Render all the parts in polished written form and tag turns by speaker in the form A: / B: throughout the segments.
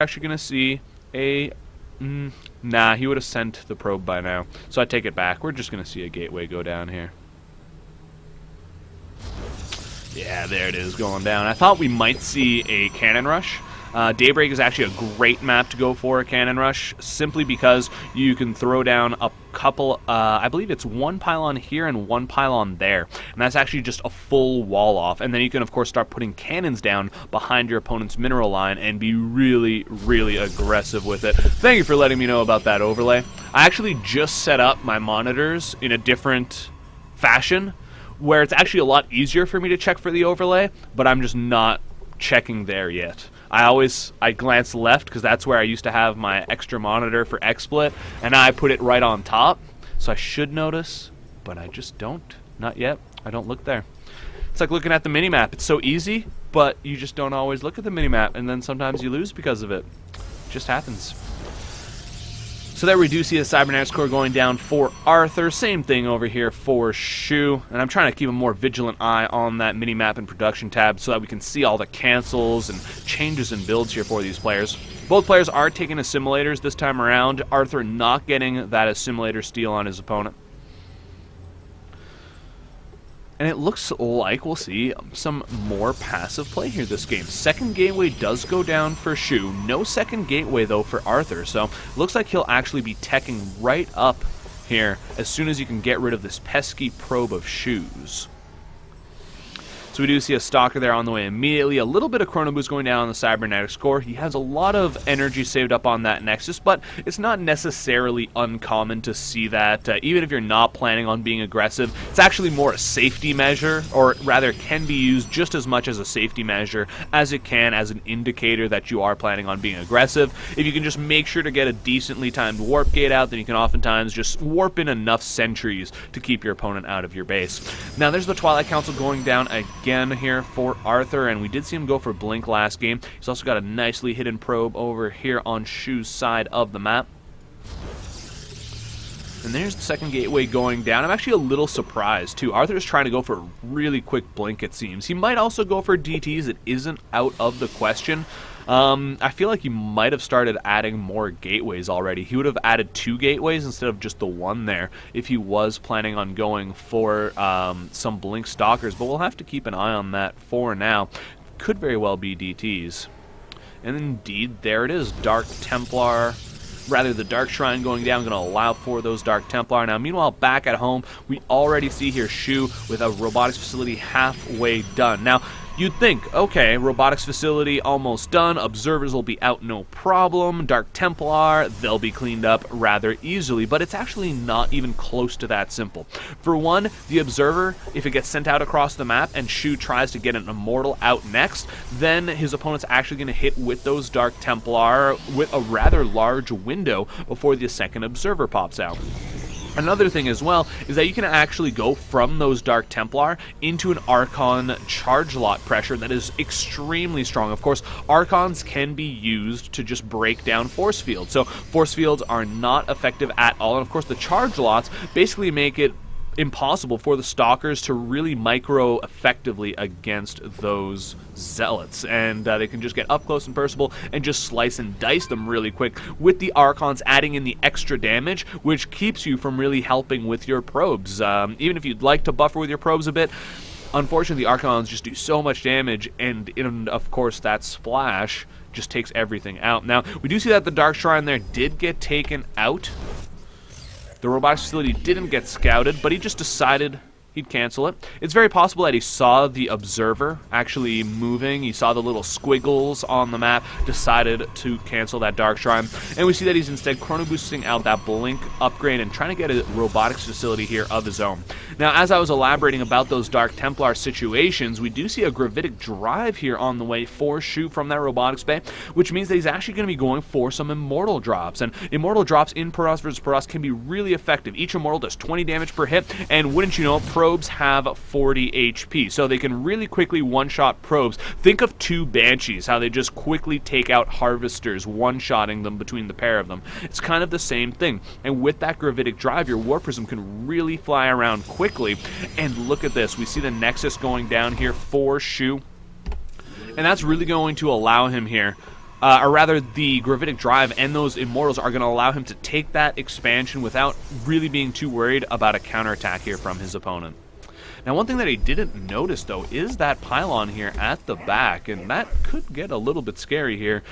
A: actually going to see a... nah, he would have sent the probe by now. So I take it back. We're just going to see a gateway go down here. Yeah, there it is going down. I thought we might see a cannon rush. Daybreak is actually a great map to go for a cannon rush, simply because you can throw down a couple, I believe it's one pylon here and one pylon there, and that's actually just a full wall off, and then you can of course start putting cannons down behind your opponent's mineral line and be really, really aggressive with it. Thank you for letting me know about that overlay. I actually just set up my monitors in a different fashion, where it's actually a lot easier for me to check for the overlay, but I'm just not checking there yet. I glance left because that's where I used to have my extra monitor for XSplit, and now I put it right on top, so I should notice, but I just don't. Not yet. I don't look there. It's like looking at the minimap. It's so easy, but you just don't always look at the minimap, and then sometimes you lose because of it. It just happens. So there we do see the cybernetics core going down for Arthur. Same thing over here for cShew. And I'm trying to keep a more vigilant eye on that minimap and production tab so that we can see all the cancels and changes in builds here for these players. Both players are taking assimilators this time around. Arthur not getting that assimilator steal on his opponent. And it looks like we'll see some more passive play here this game. Second gateway does go down for cShew. No second gateway, though, for Arthur. So looks like he'll actually be teching right up here as soon as you can get rid of this pesky probe of cShews. So we do see a Stalker there on the way immediately. A little bit of Chrono Boost going down on the Cybernetics core. He has a lot of energy saved up on that Nexus, but it's not necessarily uncommon to see that. Even if you're not planning on being aggressive, it's actually more a safety measure, or rather can be used just as much as a safety measure as it can as an indicator that you are planning on being aggressive. If you can just make sure to get a decently timed warp gate out, then you can oftentimes just warp in enough sentries to keep your opponent out of your base. Now there's the Twilight Council going down again here for Arthur, and we did see him go for Blink last game. He's also got a nicely hidden probe over here on cShew's side of the map. And there's the second gateway going down. I'm actually a little surprised, too. Arthur is trying to go for a really quick blink, it seems. He might also go for DTs. It isn't out of the question. I feel like he might have started adding more gateways already. He would have added 2 gateways instead of just the one there if he was planning on going for some blink stalkers, but we'll have to keep an eye on that for now. Could very well be DTs. And indeed, there it is. Dark Templar. Rather, the Dark Shrine going down, going to allow for those Dark Templar. Now, meanwhile, back at home, we already see here cShew with a robotics facility halfway done. Now, you'd think, okay, robotics facility almost done, observers will be out no problem, Dark Templar, they'll be cleaned up rather easily, but it's actually not even close to that simple. For one, the observer, if it gets sent out across the map and cShew tries to get an immortal out next, then his opponent's actually going to hit with those Dark Templar with a rather large window before the second observer pops out. Another thing as well is that you can actually go from those Dark Templar into an Archon charge lot pressure that is extremely strong. Of course, Archons can be used to just break down force fields. So force fields are not effective at all. And of course, the charge lots basically make it impossible for the Stalkers to really micro effectively against those Zealots, and they can just get up close and personal and just slice and dice them really quick, with the Archons adding in the extra damage, which keeps you from really helping with your probes. Even if you'd like to buffer with your probes a bit, unfortunately the Archons just do so much damage, and of course that splash just takes everything out. Now, we do see that the Dark Shrine there did get taken out. The robotics facility didn't get scouted, but he just decided he'd cancel it. It's very possible that he saw the observer actually moving. He saw the little squiggles on the map, decided to cancel that Dark Shrine. And we see that he's instead chrono boosting out that blink upgrade and trying to get a robotics facility here of his own. Now, as I was elaborating about those Dark Templar situations, we do see a gravitic drive here on the way for cShew from that robotics bay, which means that he's actually going to be going for some immortal drops. And immortal drops in Protoss vs. Protoss can be really effective. Each immortal does 20 damage per hit, and wouldn't you know, probes have 40 HP, so they can really quickly one-shot probes. Think of 2 Banshees, how they just quickly take out harvesters, one-shotting them between the pair of them. It's kind of the same thing, and with that gravitic drive, your War Prism can really fly around quickly. And look at this, we see the Nexus going down here for cShew, and that's really going to allow him here or rather the Gravitic Drive and those Immortals are going to allow him to take that expansion without really being too worried about a counterattack here from his opponent. Now, one thing that he didn't notice, though, is that pylon here at the back, and that could get a little bit scary here,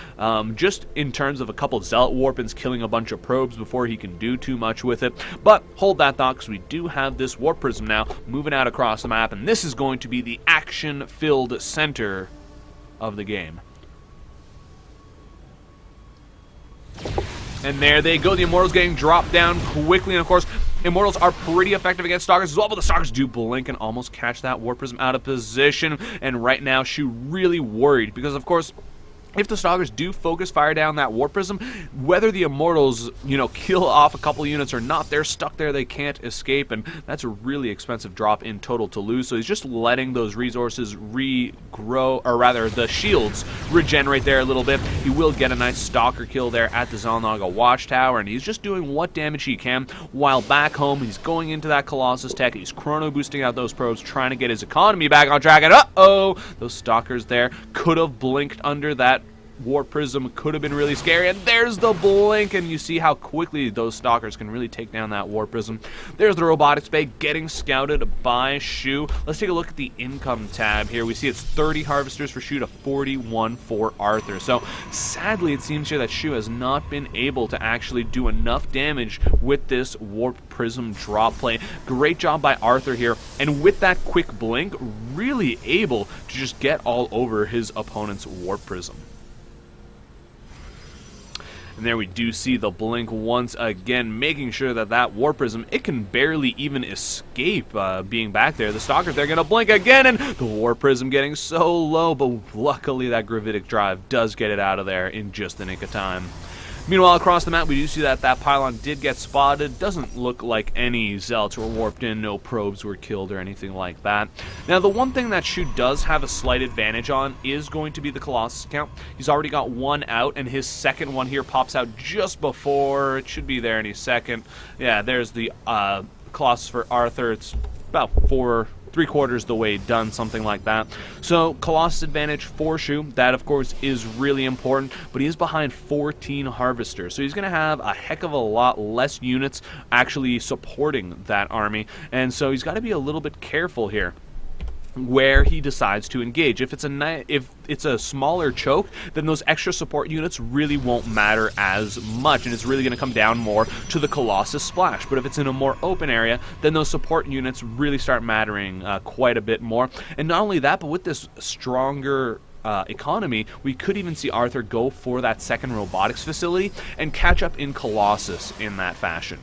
A: just in terms of a couple Zealot Warpins killing a bunch of probes before he can do too much with it. But hold that thought, because we do have this Warp Prism now moving out across the map, and this is going to be the action-filled center of the game. And there they go, the Immortals getting dropped down quickly, and of course, Immortals are pretty effective against Stalkers as well, but the Stalkers do blink and almost catch that Warp Prism out of position, and right now, Shu really worried, because of course, if the Stalkers do focus fire down that Warp Prism, whether the Immortals, kill off a couple units or not, they're stuck there, they can't escape, and that's a really expensive drop in total to lose, so he's just letting those resources regrow, or rather, the shields regenerate there a little bit. He will get a nice Stalker kill there at the Xel'Naga Watchtower, and he's just doing what damage he can, while back home, he's going into that Colossus tech, he's chrono boosting out those probes, trying to get his economy back on track, and uh-oh! Those Stalkers there could have blinked under that Warp Prism, could have been really scary, and there's the blink, and you see how quickly those Stalkers can really take down that Warp Prism. There's the Robotics Bay getting scouted by Shu. Let's take a look at the income tab here. We see it's 30 Harvesters for Shu to 41 for Arthur. So sadly, it seems here that Shu has not been able to actually do enough damage with this Warp Prism drop play. Great job by Arthur here, and with that quick blink, really able to just get all over his opponent's Warp Prism. And there we do see the blink once again, making sure that that Warp Prism, it can barely even escape being back there. The Stalkers, they're going to blink again, and the Warp Prism getting so low, but luckily that Gravitic Drive does get it out of there in just the nick of time. Meanwhile, across the map, we do see that that pylon did get spotted. Doesn't look like any Zealots were warped in, no probes were killed or anything like that. Now, the one thing that Shu does have a slight advantage on is going to be the Colossus count. He's already got one out, and his second one here pops out just before. It should be there any second. Yeah, there's the Colossus for Arthur. It's about 3/4 the way done, something like that. So, Colossus advantage for Shu. That, of course, is really important, but he is behind 14 Harvesters, so he's going to have a heck of a lot less units actually supporting that army, and so he's got to be a little bit careful here where he decides to engage. If it's a smaller choke, then those extra support units really won't matter as much, and it's really going to come down more to the Colossus splash. But if it's in a more open area, then those support units really start mattering quite a bit more. And not only that, but with this stronger economy, we could even see Arthur go for that second robotics facility and catch up in Colossus in that fashion.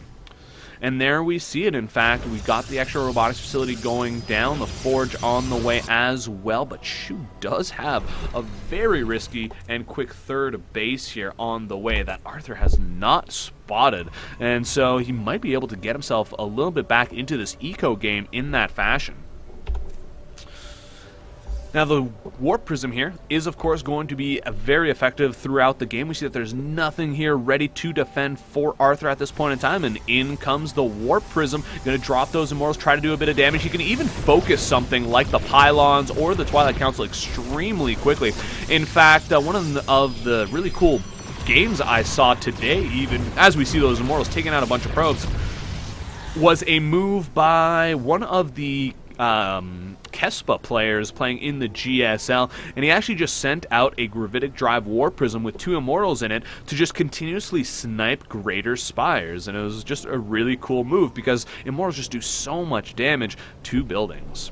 A: And there we see it. In fact, we've got the extra robotics facility going down, the forge on the way as well, but Shu does have a very risky and quick third base here on the way that Arthur has not spotted, and so he might be able to get himself a little bit back into this eco game in that fashion. Now, the Warp Prism here is, of course, going to be very effective throughout the game. We see that there's nothing here ready to defend for Arthur at this point in time, and in comes the Warp Prism. Going to drop those Immortals, try to do a bit of damage. He can even focus something like the Pylons or the Twilight Council extremely quickly. In fact, one of the really cool games I saw today, even as we see those Immortals taking out a bunch of probes, was a move by one of the Kespa players playing in the GSL, and he actually just sent out a Gravitic Drive Warp Prism with 2 Immortals in it to just continuously snipe Greater Spires, and it was just a really cool move because Immortals just do so much damage to buildings.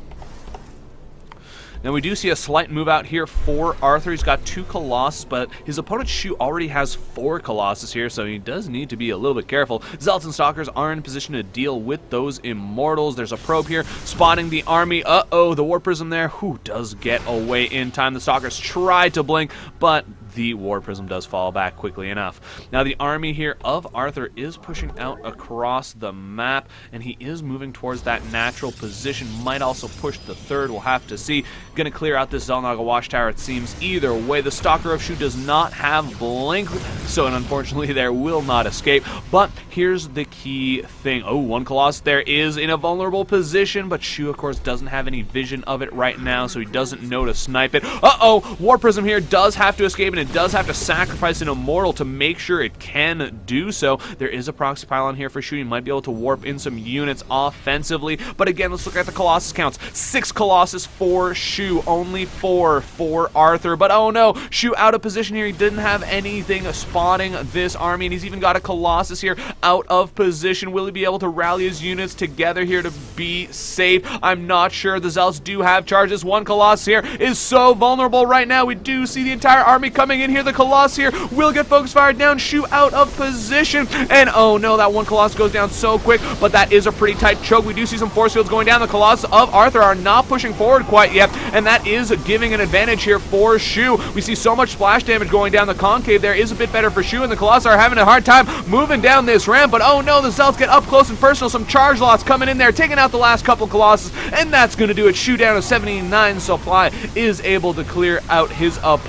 A: Now, we do see a slight move out here for Arthur. He's got 2 Colossus, but his opponent Shu already has 4 Colossus here, so he does need to be a little bit careful. Zealots and Stalkers are in a position to deal with those Immortals. There's a probe here spotting the army. Uh-oh, the Warp Prism there. Who does get away in time? The Stalkers try to blink, but the Warp Prism does fall back quickly enough. Now, the army here of Arthur is pushing out across the map, and he is moving towards that natural position. Might also push the third. We'll have to see. Going to clear out this Xel'Naga Watchtower, it seems. Either way, the Stalker of Shu does not have blink, so unfortunately there will not escape. But here's the key thing. Oh, 1 Colossus there is in a vulnerable position, but Shu, of course, doesn't have any vision of it right now, so he doesn't know to snipe it. Uh-oh, Warp Prism here does have to escape, and It does have to sacrifice an Immortal to make sure it can do so. There is a proxy pylon here for Shu. You might be able to warp in some units offensively. But again, let's look at the Colossus counts. 6 Colossus for Shu, only 4 for Arthur. But oh no, Shu out of position here. He didn't have anything spawning this army, and he's even got a Colossus here out of position. Will he be able to rally his units together here to be safe? I'm not sure. The Zealots do have charges. One Colossus here is so vulnerable right now. We do see the entire army coming in here. The Colossus here will get focus fired down. Shu out of position, and oh no, that one Colossus goes down so quick, but that is a pretty tight choke. We do see some force fields going down. The Colossus of Arthur are not pushing forward quite yet, and that is giving an advantage here for Shu. We see so much splash damage going down. The concave there is a bit better for Shu, and the Colossus are having a hard time moving down this ramp, but oh no, the Zealots get up close and personal. Some charge lots coming in there, taking out the last couple Colossus, and that's going to do it. Shu down to 79 supply is able to clear out his opponent.